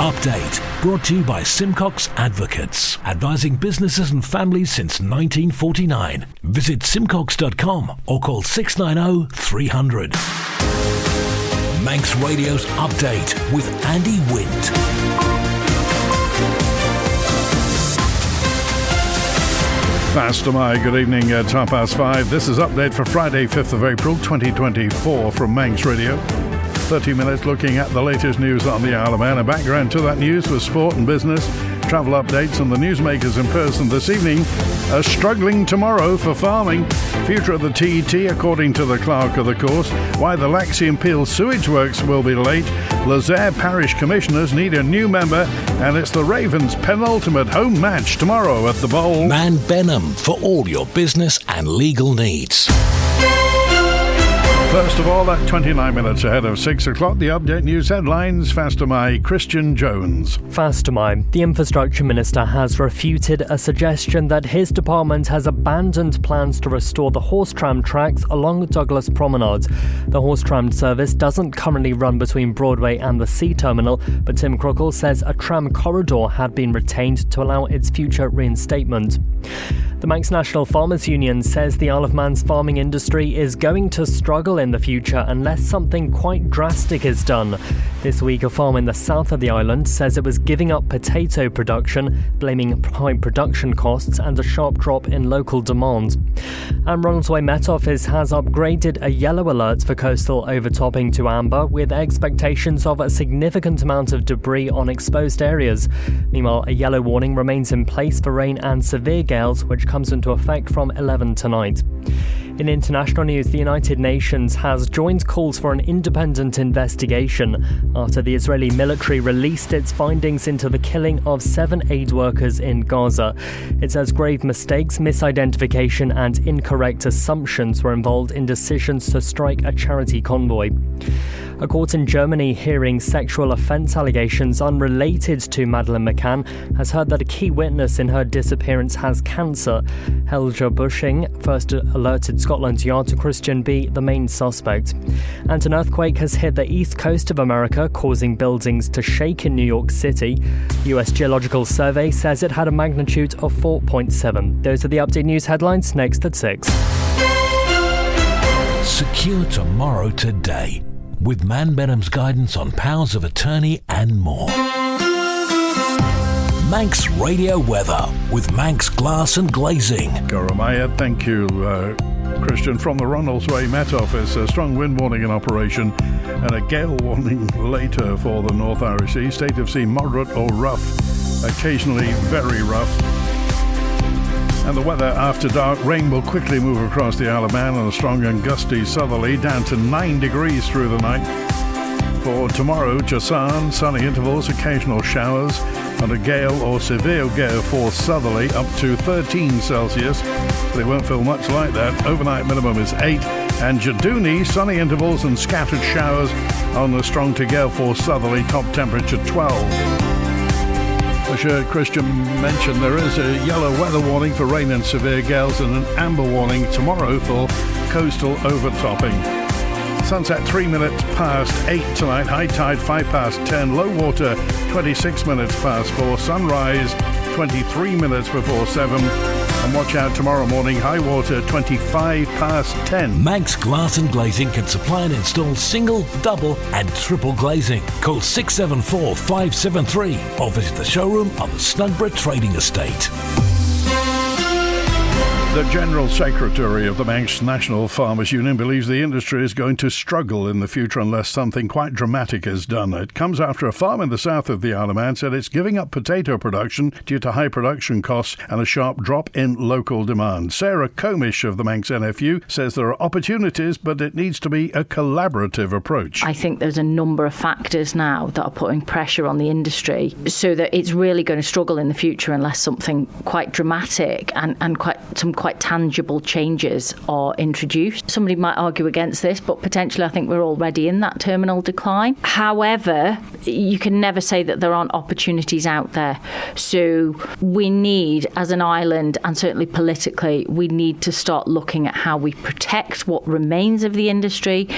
Update, brought to you by Simcox Advocates, advising businesses and families since 1949. Visit simcox.com or call 690 300. Manx Radio's Update with Andy Wint. Faster my good evening at 5:30. This is Update for Friday, 5th of April 2024 from Manx Radio. 30 minutes looking at the latest news on the Isle of Man. A background to that news with sport and business, travel updates, and the newsmakers in person this evening. A struggling tomorrow for farming. Future of the TET according to the clerk of the course. Why the Laxey and Peel sewage works will be late. Lezayre Parish Commissioners need a new member. And it's the Ravens' penultimate home match tomorrow at the Bowl. Man Benham for all your business and legal needs. First of all, at 29 minutes ahead of 6 o'clock, the Update News headlines. Fastamai Christian Jones. Fastamai, the Infrastructure Minister, has refuted a suggestion that his department has abandoned plans to restore the horse tram tracks along Douglas Promenade. The horse tram service doesn't currently run between Broadway and the Sea Terminal, but Tim Crookall says a tram corridor had been retained to allow its future reinstatement. The Manx National Farmers Union says the Isle of Man's farming industry is going to struggle in the future unless something quite drastic is done. This week, a farm in the south of the island says it was giving up potato production, blaming high production costs and a sharp drop in local demand. And Ronaldsway Met Office has upgraded a yellow alert for coastal overtopping to amber, with expectations of a significant amount of debris on exposed areas. Meanwhile, a yellow warning remains in place for rain and severe gales, which comes into effect from 11 tonight. In international news, the United Nations has joined calls for an independent investigation after the Israeli military released its findings into the killing of 7 aid workers in Gaza. It says grave mistakes, misidentification and incorrect assumptions were involved in decisions to strike a charity convoy. A court in Germany hearing sexual offence allegations unrelated to Madeleine McCann has heard that a key witness in her disappearance has cancer. Helga Bushing first alerted Scotland Yard to Christian B, the main suspect. And an earthquake has hit the east coast of America, causing buildings to shake in New York City. The US Geological Survey says it had a magnitude of 4.7. Those are the Update News headlines, next at 6. Secure tomorrow today, with Man Benham's guidance on powers of attorney and more. Manx Radio Weather with Manx Glass and Glazing. Goromaya, thank you, Christian. From the Ronaldsway Met Office, a strong wind warning in operation and a gale warning later for the North Irish Sea. State of sea moderate or rough, occasionally very rough. And the weather after dark, rain will quickly move across the Isle of Man and a strong and gusty southerly down to 9 degrees through the night. For tomorrow, Jasan, sunny intervals, occasional showers, and a gale or severe gale force southerly up to 13 Celsius. But it won't feel much like that. Overnight minimum is 8. And Jaduni, sunny intervals and scattered showers on the strong to gale force southerly, top temperature 12. As Christian mentioned, there is a yellow weather warning for rain and severe gales and an amber warning tomorrow for coastal overtopping. Sunset 3 minutes past 8 tonight, high tide 5 past 10, low water 26 minutes past 4, sunrise 23 minutes before 7. And watch out tomorrow morning, high water 25 past 10. Manx Glass and Glazing can supply and install single, double and triple glazing. Call 674 573 or visit the showroom on the Snugborough Trading Estate. The General Secretary of the Manx National Farmers Union believes the industry is going to struggle in the future unless something quite dramatic is done. It comes after a farm in the south of the Isle of Man said it's giving up potato production due to high production costs and a sharp drop in local demand. Lezayre Commissi of the Manx NFU says there are opportunities, but it needs to be a collaborative approach. I think there's a number of factors now that are putting pressure on the industry so that it's really going to struggle in the future unless something quite dramatic and quite tangible changes are introduced. Somebody might argue against this, but potentially I think we're already in that terminal decline. However, you can never say that there aren't opportunities out there. So we need, as an island, and certainly politically, we need to start looking at how we protect what remains of the industry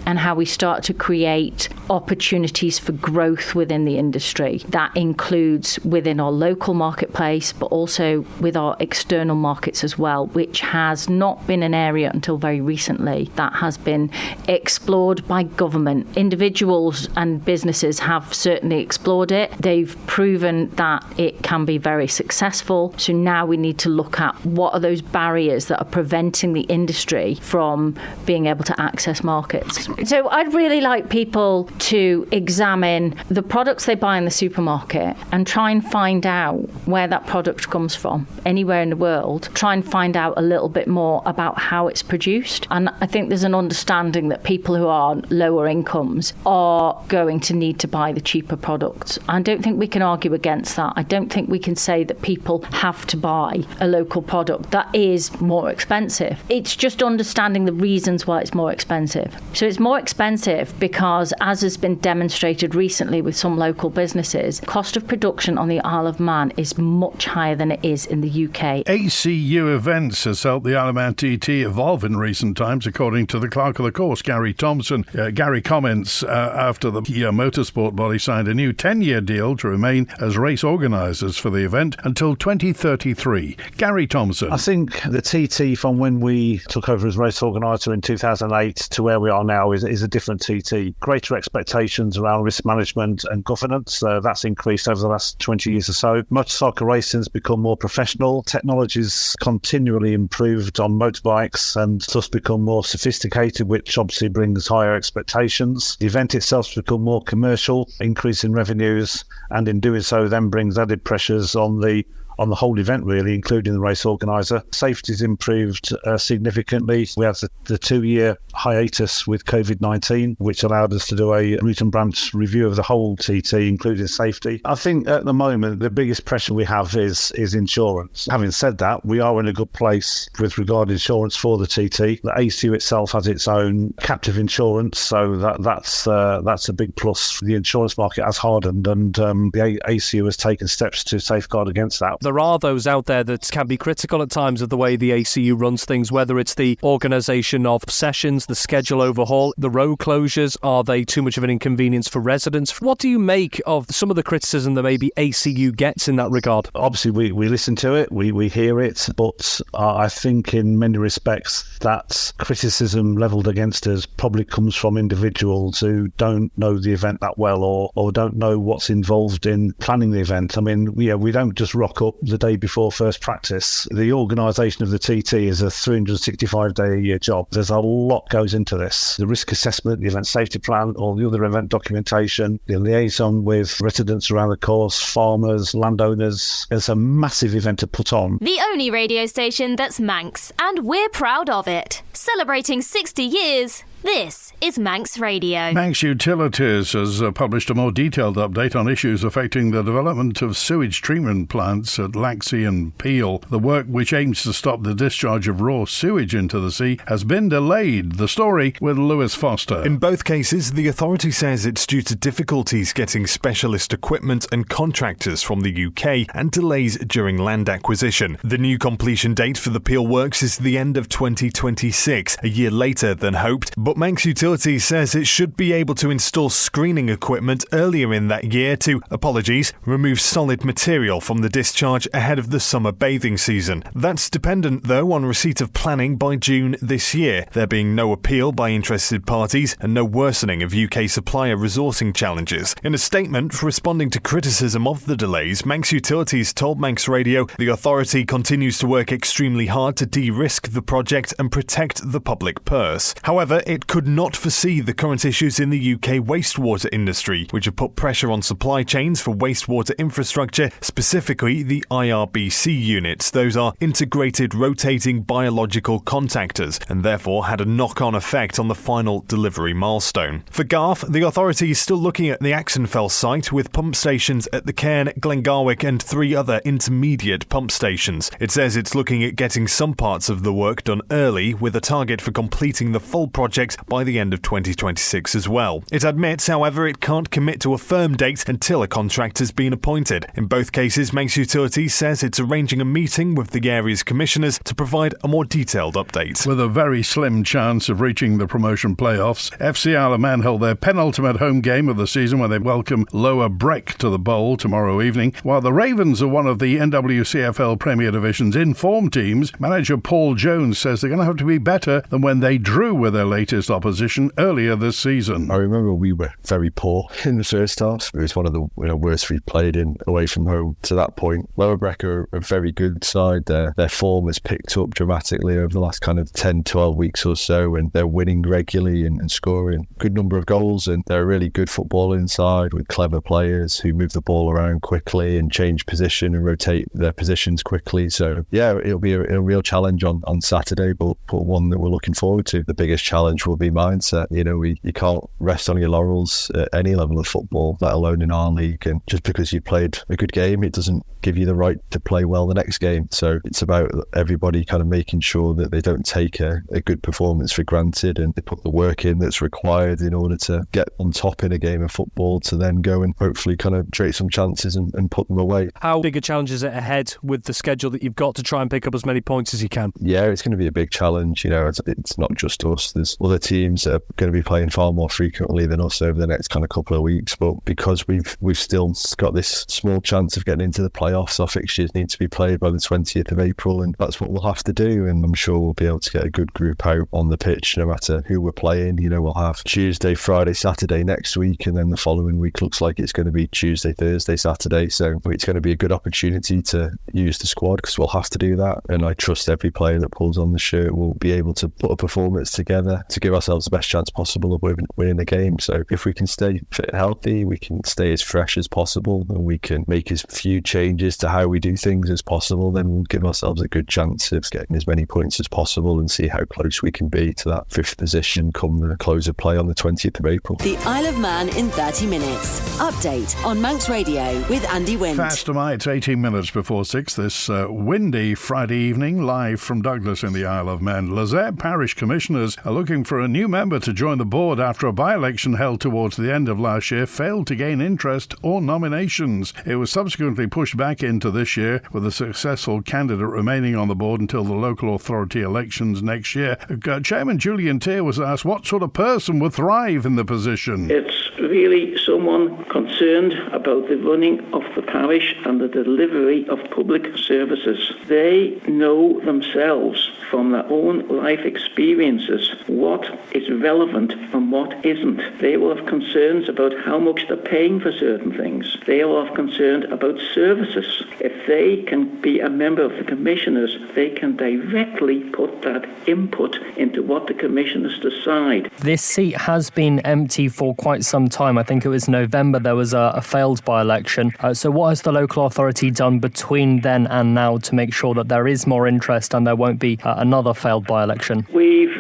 and how we start to create opportunities for growth within the industry. That includes within our local marketplace, but also with our external markets as well, which has not been an area until very recently that has been explored by government. Individuals and businesses have certainly explored it. They've proven that it can be very successful. So now we need to look at what are those barriers that are preventing the industry from being able to access markets. So I'd really like people to examine the products they buy in the supermarket and try and find out where that product comes from anywhere in the world. Try and find out a little bit more about how it's produced. And I think there's an understanding that people who are lower incomes are going to need to buy the cheaper products. I don't think we can argue against that. I don't think we can say that people have to buy a local product that is more expensive. It's just understanding the reasons why it's more expensive. So it's more expensive because, as has been demonstrated recently with some local businesses, cost of production on the Isle of Man is much higher than it is in the UK. ACU Events has helped the Isle of Man TT evolve in recent times, according to the clerk of the course, Gary Thompson. Gary comments after the motorsport body signed a new 10-year deal to remain as race organisers for the event until 2033. Gary Thompson. I think the TT from when we took over as race organiser in 2008 to where we are now is a different TT. Greater expectations around risk management and governance. That's increased over the last 20 years or so. Motorcycle racing has become more professional. Technology's continually improved on motorbikes and thus become more sophisticated, which obviously brings higher expectations. The event itself has become more commercial, increase in revenues, and in doing so then brings added pressures on the whole event, really, including the race organiser. Safety's improved significantly. We had the 2-year hiatus with COVID-19, which allowed us to do a root and branch review of the whole TT, including safety. I think at the moment, the biggest pressure we have is insurance. Having said that, we are in a good place with regard to insurance for the TT. The ACU itself has its own captive insurance, so that's a big plus. The insurance market has hardened, and the ACU has taken steps to safeguard against that. There are those out there that can be critical at times of the way the ACU runs things, whether it's the organisation of sessions, the schedule overhaul, the road closures. Are they too much of an inconvenience for residents? What do you make of some of the criticism that maybe ACU gets in that regard? Obviously, we listen to it, we hear it, but I think in many respects that criticism levelled against us probably comes from individuals who don't know the event that well or don't know what's involved in planning the event. I mean, we don't just rock up the day before first practice. The organisation of the TT is a 365-day-a-year job. There's a lot goes into this. The risk assessment, the event safety plan, all the other event documentation, the liaison with residents around the course, farmers, landowners. It's a massive event to put on. The only radio station that's Manx, and we're proud of it. Celebrating 60 years. This is Manx Radio. Manx Utilities has published a more detailed update on issues affecting the development of sewage treatment plants at Laxey and Peel. The work, which aims to stop the discharge of raw sewage into the sea, has been delayed. The story with Lewis Foster. In both cases, the authority says it's due to difficulties getting specialist equipment and contractors from the UK and delays during land acquisition. The new completion date for the Peel works is the end of 2026, a year later than hoped, but Manx Utilities says it should be able to install screening equipment earlier in that year to, remove solid material from the discharge ahead of the summer bathing season. That's dependent, though, on receipt of planning by June this year, there being no appeal by interested parties and no worsening of UK supplier resourcing challenges. In a statement responding to criticism of the delays, Manx Utilities told Manx Radio the authority continues to work extremely hard to de-risk the project and protect the public purse. However, it could not foresee the current issues in the UK wastewater industry, which have put pressure on supply chains for wastewater infrastructure, specifically the IRBC units. Those are integrated rotating biological contactors, and therefore had a knock-on effect on the final delivery milestone. For Garth, the authority is still looking at the Axonfell site with pump stations at the Cairn, Glengarwick and 3 other intermediate pump stations. It says it's looking at getting some parts of the work done early, with a target for completing the full project contract by the end of 2026 as well. It admits, however, it can't commit to a firm date until a contract has been appointed. In both cases, Manx Utilities says it's arranging a meeting with the area's commissioners to provide a more detailed update. With a very slim chance of reaching the promotion playoffs, FC Isle of Man hold their penultimate home game of the season when they welcome Lower Breck to the Bowl tomorrow evening. While the Ravens are one of the NWCFL Premier Division's in-form teams, manager Paul Jones says they're going to have to be better than when they drew with their latest opposition earlier this season. I remember we were very poor in the first half. It was one of the worst we've played in away from home to that point. Lower Breck are a very good side. Their form has picked up dramatically over the last kind of 10-12 weeks or so, and they're winning regularly and scoring a good number of goals, and they're a really good footballing side with clever players who move the ball around quickly and change position and rotate their positions quickly. So yeah, it'll be a real challenge on Saturday, but one that we're looking forward to. The biggest challenge will be mindset. You can't rest on your laurels at any level of football, let alone in our league, and just because you played a good game, it doesn't give you the right to play well the next game. So it's about everybody kind of making sure that they don't take a good performance for granted, and they put the work in that's required in order to get on top in a game of football, to then go and hopefully kind of create some chances and put them away. How big a challenge is it ahead with the schedule that you've got to try and pick up as many points as you can? Yeah, it's going to be a big challenge. It's not just us. There's other teams that are going to be playing far more frequently than us over the next kind of couple of weeks, but because we've still got this small chance of getting into the playoffs, our fixtures need to be played by the 20th of April, and that's what we'll have to do, and I'm sure we'll be able to get a good group out on the pitch no matter who we're playing. We'll have Tuesday, Friday, Saturday next week, and then the following week looks like it's going to be Tuesday, Thursday, Saturday, so it's going to be a good opportunity to use the squad, because we'll have to do that, and I trust every player that pulls on the shirt will be able to put a performance together to give ourselves the best chance possible of winning the game. So if we can stay fit and healthy, we can stay as fresh as possible, and we can make as few changes to how we do things as possible, then we'll give ourselves a good chance of getting as many points as possible and see how close we can be to that 5th position come the close of play on the 20th of April. The Isle of Man in 30 minutes. Update on Manx Radio with Andy Wint. Fast am I, it's 18 minutes before 6 this windy Friday evening, live from Douglas in the Isle of Man. Lezayre Parish Commissioners are looking for a new member to join the board after a by-election held towards the end of last year failed to gain interest or nominations. It was subsequently pushed back into this year, with a successful candidate remaining on the board until the local authority elections next year. Chairman Julian Tear was asked what sort of person would thrive in the position. It's really someone concerned about the running of the parish and the delivery of public services. They know themselves from their own life experiences what is relevant and what isn't. They will have concerns about how much they're paying for certain things. They will have concerns about services. If they can be a member of the commissioners, they can directly put that input into what the commissioners decide. This seat has been empty for quite some time. I think it was November there was a failed by-election. So what has the local authority done between then and now to make sure that there is more interest and there won't be another failed by-election? We've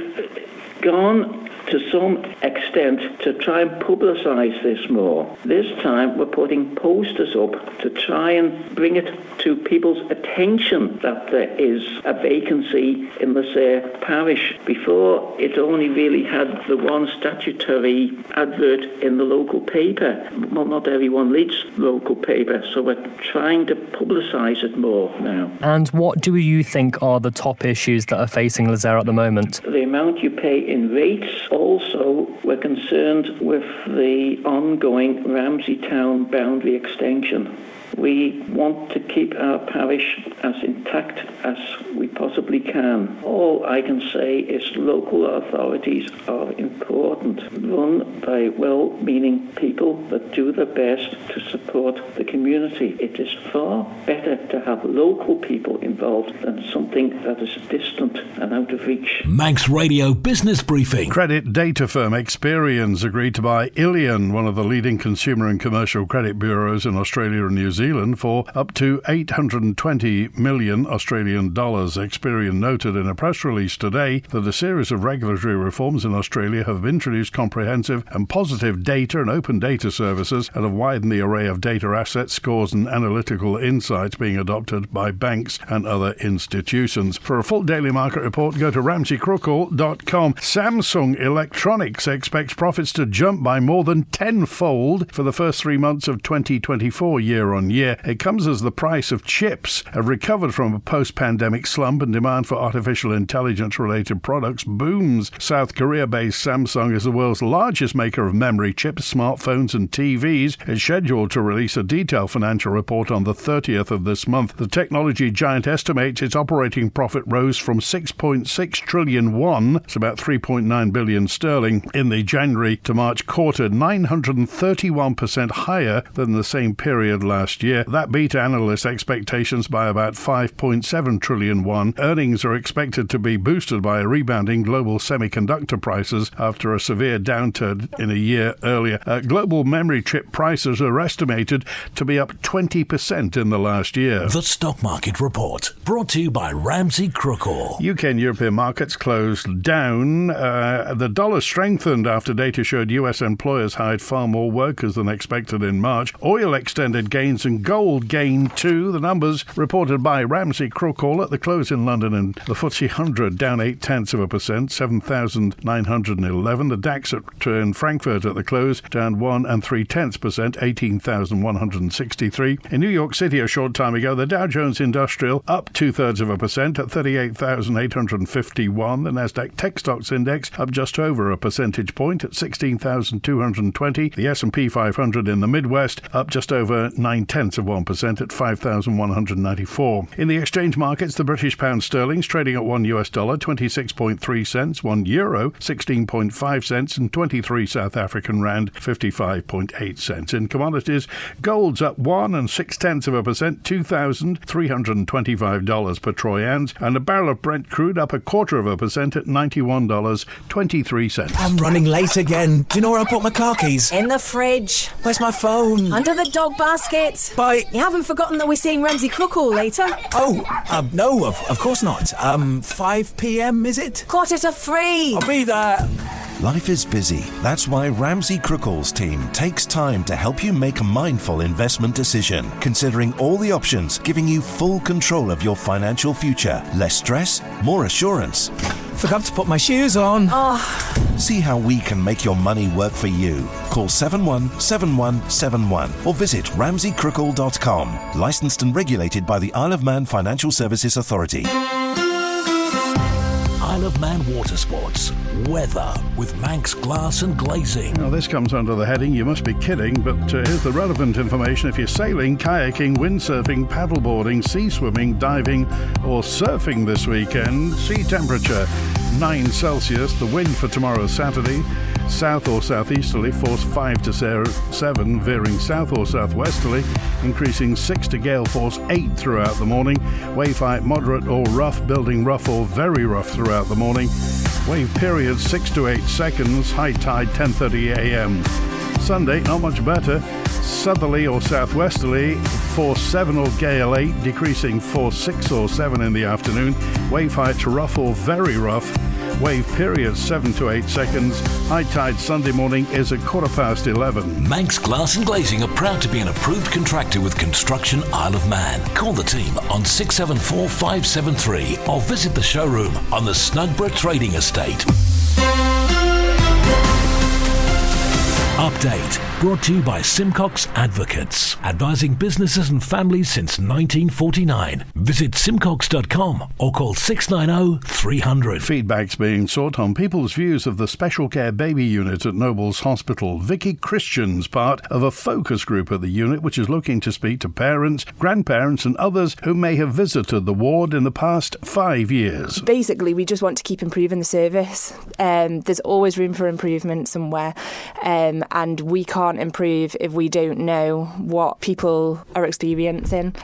gone to some extent to try and publicise this more. This time we're putting posters up to try and bring it to people's attention that there is a vacancy in Lezayre Parish. Before, it only really had the one statutory advert in the local paper. Well, not everyone reads local paper, so we're trying to publicise it more now. And what do you think are the top issues that are facing Lezayre at the moment? The amount you pay in rates. Also, we're concerned with the ongoing Ramsey Town boundary extension. We want to keep our parish as intact as we possibly can. All I can say is local authorities are important, run by well-meaning people that do their best to support the community. It is far better to have local people involved than something that is distant and out of reach. Manx Radio Business Briefing. Credit data firm Experian agreed to buy Ilion, one of the leading consumer and commercial credit bureaus in Australia and New Zealand, for up to 820 million Australian dollars. Experian noted in a press release today that a series of regulatory reforms in Australia have introduced comprehensive and positive data and open data services and have widened the array of data assets, scores and analytical insights being adopted by banks and other institutions. For a full daily market report, go to ramseycrookall.com. Samsung Electronics expects profits to jump by more than tenfold for the first 3 months of 2024 year-on-year. It comes as the price of chips have recovered from a post-pandemic slump and demand for artificial intelligence-related products booms. South Korea-based Samsung is the world's largest maker of memory chips, smartphones and TVs. It's scheduled to release a detailed financial report on the 30th of this month. The technology giant estimates its operating profit rose from 6.6 trillion won, it's about 3.9 billion sterling, in the January to March quarter, 931% higher than the same period last year. That beat analyst expectations by about 5.7 trillion won. Earnings are expected to be boosted by a rebounding global semiconductor prices after a severe downturn in a year earlier. Global memory chip prices are estimated to be up 20% in the last year. The Stock Market Report, brought to you by Ramsey Crookall. UK and European markets closed down. The dollar strengthened after data showed US employers hired far more workers than expected in March. Oil extended gains and gold gained too. The numbers reported by Ramsey Crookall at the close in London, and the FTSE 100 down 0.8%, 7,911. The DAX in Frankfurt at the close down 1 3/10%, 18,163. In New York City a short time ago, the Dow Jones Industrial up 0.2% at 38,851. The Nasdaq Tech Stocks Index up just over a percentage point at 16,220. The S&P 500 in the Midwest up just over 0.9% at 5,194. In the exchange markets, the British pound sterling's trading at $1 26.3 cents, €1 16.5 cents, and 23 South African rand 55.8 cents. In commodities, gold's up 1 6/10%, $2,325 per troy ounce, and a barrel of Brent crude up 0.25% at $91.23. I'm running late again. Do you know where I put my car keys? In the fridge. Where's my phone? Under the dog basket. Bye. You haven't forgotten that we're seeing Ramsey Crookall later? Oh, no, of course not. 5 p.m, is it? 2:45. I'll be there. Life is busy. That's why Ramsey Crookall's team takes time to help you make a mindful investment decision, considering all the options, giving you full control of your financial future. Less stress, more assurance. Forgot to put my shoes on. See how we can make your money work for you. Call 717171 or visit ramseycrookall.com. Licensed and regulated by the Isle of Man Financial Services Authority. Isle of Man Water Sports. Weather with Manx Glass and Glazing. Now, this comes under the heading, you must be kidding, but here's the relevant information. If you're sailing, kayaking, windsurfing, paddleboarding, sea swimming, diving or surfing this weekend, sea temperature 9 Celsius. The wind for tomorrow, Saturday, south or southeasterly, force 5 to 7, veering south or southwesterly, increasing 6 to gale force 8 throughout the morning. Wave height moderate or rough, building rough or very rough throughout the morning. Wave period 6 to 8 seconds, high tide 10:30 a.m. Sunday, not much better. Southerly or southwesterly, force 7 or gale 8, decreasing force 6 or 7 in the afternoon. Wave height rough or very rough. Wave period 7 to 8 seconds. High tide Sunday morning is at 11:15. Manx Glass and Glazing are proud to be an approved contractor with Construction Isle of Man. Call the team on 674 573 or visit the showroom on the Snugborough Trading Estate. Update brought to you by Simcox Advocates, advising businesses and families since 1949. Visit simcox.com or call 690 300. Feedback's being sought on people's views of the special care baby unit at Nobles Hospital. Vicky Christian's part of a focus group at the unit which is looking to speak to parents, grandparents and others who may have visited the ward in the past 5 years. Basically, we just want to keep improving the service. There's always room for improvement somewhere. And we can't improve if we don't know what people are experiencing.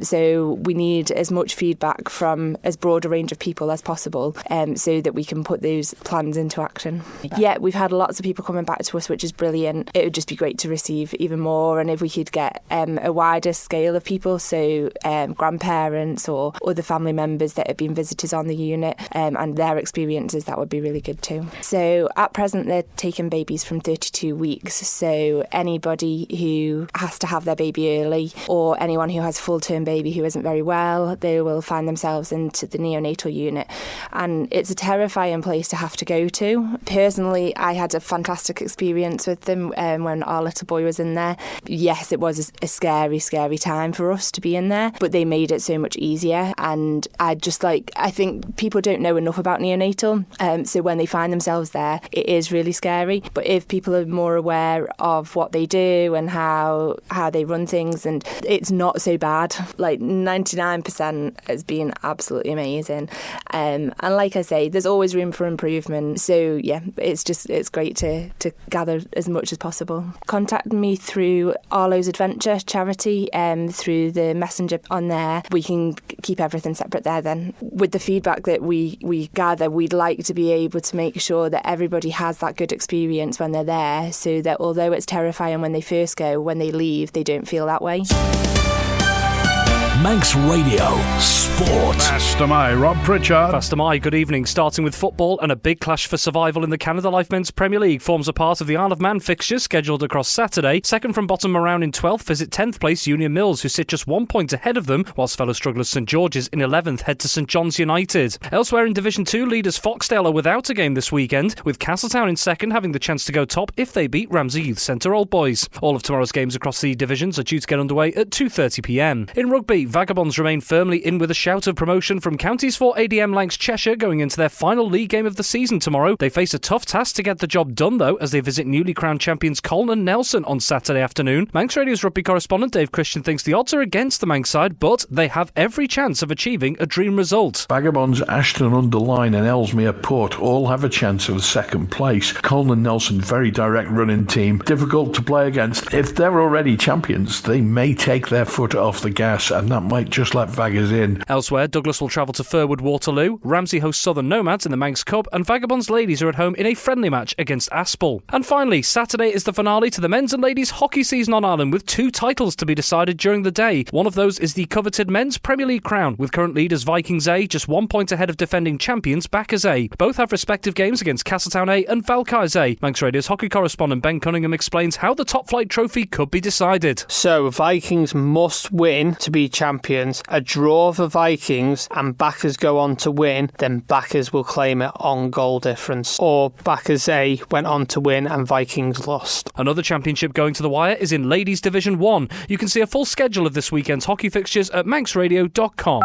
So we need as much feedback from as broad a range of people as possible so that we can put those plans into action. Yeah, we've had lots of people coming back to us, which is brilliant. It would just be great to receive even more, and if we could get a wider scale of people, so grandparents or other family members that have been visitors on the unit and their experiences, that would be really good too. So at present they're taking babies from 32 weeks. So So anybody who has to have their baby early, or anyone who has a full-term baby who isn't very well, they will find themselves into the neonatal unit. And it's a terrifying place to have to go to. Personally, I had a fantastic experience with them when our little boy was in there. Yes, it was a scary, scary time for us to be in there, but they made it so much easier. And I think people don't know enough about neonatal, so when they find themselves there, it is really scary. But if people are more aware of what they do and how they run things, and it's not so bad. Like 99% has been absolutely amazing. And like I say, there's always room for improvement. So yeah, it's great to gather as much as possible. Contact me through Arlo's Adventure charity, through the messenger on there. We can keep everything separate there then. With the feedback that we gather, we'd like to be able to make sure that everybody has that good experience when they're there, so that although it's terrifying when they first go, when they leave, they don't feel that way. Manx Radio Sport. Fast am I, Rob Pritchard. Fast am I, good evening. Starting with football, and a big clash for survival in the Canada Life Men's Premier League forms a part of the Isle of Man fixtures scheduled across Saturday. Second from bottom around in 12th visit 10th place Union Mills, who sit just 1 point ahead of them, whilst fellow strugglers St George's in 11th head to St John's United. Elsewhere in Division 2, leaders Foxdale are without a game this weekend, with Castletown in second having the chance to go top if they beat Ramsey Youth Centre Old Boys. All of tomorrow's games across the divisions are due to get underway at 2:30pm. In rugby, Vagabonds remain firmly in with a shout of promotion from Counties 4 ADM Lancs Cheshire going into their final league game of the season tomorrow. They face a tough task to get the job done though, as they visit newly crowned champions Colne and Nelson on Saturday afternoon. Manx Radio's rugby correspondent Dave Christian thinks the odds are against the Manx side, but they have every chance of achieving a dream result. Vagabonds, Ashton Underline and Ellesmere Port all have a chance of second place. Colne and Nelson, very direct running team, difficult to play against. If they're already champions, they may take their foot off the gas, and that might just let Vaggers in. Elsewhere, Douglas will travel to Furwood Waterloo, Ramsey hosts Southern Nomads in the Manx Cup, and Vagabonds ladies are at home in a friendly match against Aspel. And finally, Saturday is the finale to the men's and ladies hockey season on Ireland, with 2 titles to be decided during the day. One of those is the coveted men's Premier League crown, with current leaders Vikings A just 1 point ahead of defending champions Backers A. Both have respective games against Castletown A and Valkyries A. Manx Radio's hockey correspondent Ben Cunningham explains how the top flight trophy could be decided. So Vikings must win to be champions. A draw for Vikings and Backers go on to win, then Backers will claim it on goal difference. Or Backers A went on to win and Vikings lost. Another championship going to the wire is in Ladies Division 1. You can see a full schedule of this weekend's hockey fixtures at manxradio.com.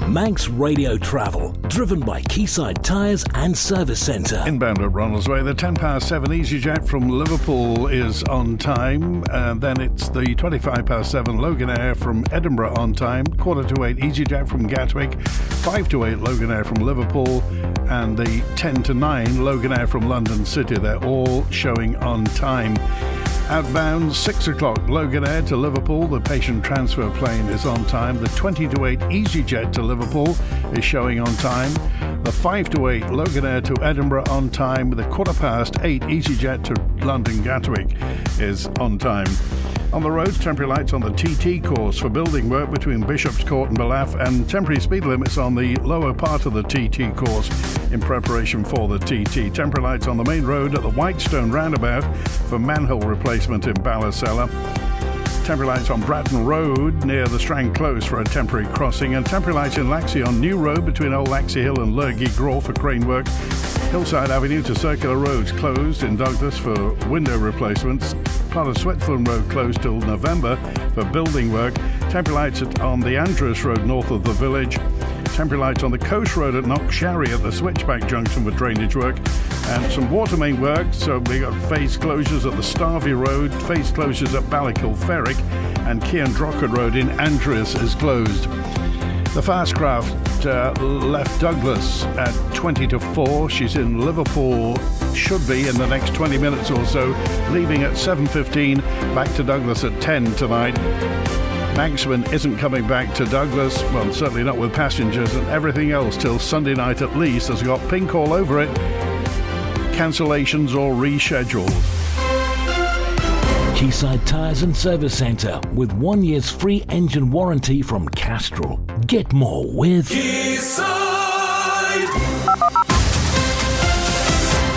Manx Radio Travel, driven by Quayside Tyres and Service Centre. Inbound at Ronaldsway, the 7:10 EasyJet from Liverpool is on time, and then it's the 7:25 Loganair from Edinburgh on time, 7:45 EasyJet from Gatwick, 5:08 Loganair from Liverpool, and the 10:09 Loganair from London City. They're all showing on time. Outbound, 6 o'clock Loganair to Liverpool. The patient transfer plane is on time. The 20:08 EasyJet to Liverpool is showing on time. The 5:08 Loganair to Edinburgh on time. The 8:15 EasyJet to London Gatwick is on time. On the road, temporary lights on the TT course for building work between Bishop's Court and Ballaugh, and temporary speed limits on the lower part of the TT course in preparation for the TT. Temporary lights on the main road at the Whitestone roundabout for manhole replacement in Ballasella. Temporary lights on Bratton Road near the Strand Close for a temporary crossing, and temporary lights in Laxey on New Road between Old Laxey Hill and Lurgy Graw for crane work. Hillside Avenue to Circular Roads closed in Douglas for window replacements. Part of Swethlin Road closed till November for building work. Temporary lights on the Andrews Road north of the village. Temporary lights on the Coast Road at Knocksherry at the Switchback Junction for drainage work. And some water main work, so we got phase closures at the Starvey Road, phase closures at Ballykill Ferrick, and Keandrockard Road in Andrews is closed. The Fastcraft left Douglas at 20-4. She's in Liverpool, should be in the next 20 minutes or so, leaving at 7:15, back to Douglas at 10 tonight. Manxman isn't coming back to Douglas, well, certainly not with passengers, and everything else till Sunday night at least has got pink all over it. Cancellations or rescheduled. Quayside Tyres and Service Centre with 1 year's free engine warranty from Castrol. Get more with Quayside.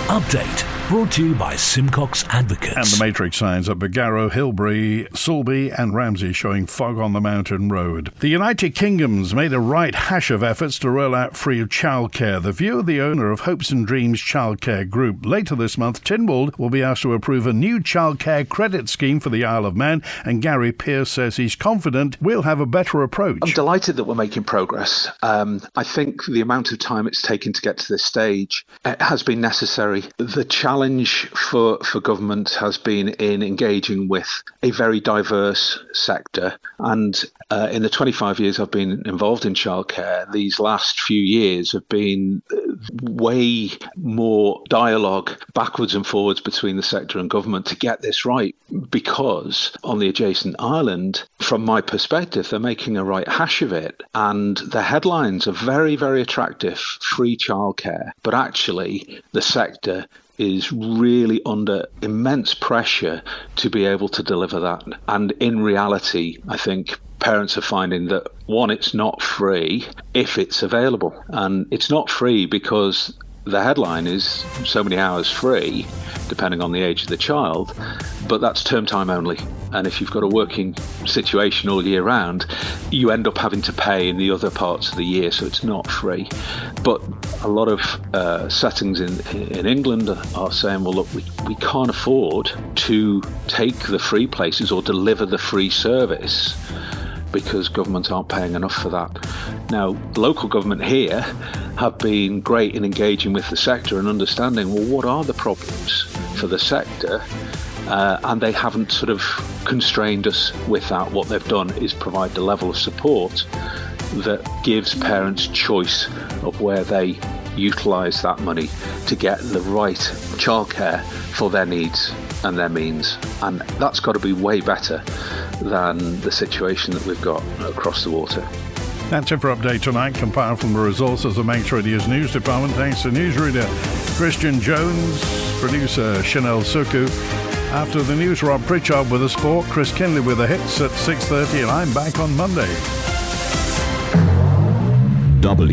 Update Brought to you by Simcox Advocates. And the matrix signs at Bargarrow, Hilbury, Sulby and Ramsey showing fog on the mountain road. The United Kingdom's made a right hash of efforts to roll out free childcare. The view of the owner of Hopes and Dreams Childcare Group. Later this month, Tynwald will be asked to approve a new childcare credit scheme for the Isle of Man, and Gary Pearce says he's confident we'll have a better approach. I'm delighted that we're making progress. I think the amount of time it's taken to get to this stage has been necessary. The challenge for government has been in engaging with a very diverse sector, and in the 25 years I've been involved in childcare, these last few years have been way more dialogue backwards and forwards between the sector and government to get this right, because on the adjacent island, from my perspective, they're making a right hash of it, and the headlines are very, very attractive: free childcare, but actually the sector is really under immense pressure to be able to deliver that. And in reality, I think parents are finding that, one, it's not free if it's available. And it's not free because the headline is so many hours free, depending on the age of the child, but that's term time only. And if you've got a working situation all year round, you end up having to pay in the other parts of the year, so it's not free. But a lot of settings in England are saying, well, look, we can't afford to take the free places or deliver the free service because governments aren't paying enough for that. Now, local government here have been great in engaging with the sector and understanding, well, what are the problems for the sector? And they haven't sort of constrained us with that. What they've done is provide the level of support that gives parents choice of where they utilise that money to get the right childcare for their needs and their means. And that's got to be way better than the situation that we've got across the water. That's it for Update Tonight, compiled from the resources of Manx Radio's news department. Thanks to newsreader Christian Jones, producer Chanel Suku. After the news, Rob Pritchard with the sport, Chris Kinley with the hits at 6:30, and I'm back on Monday. WINT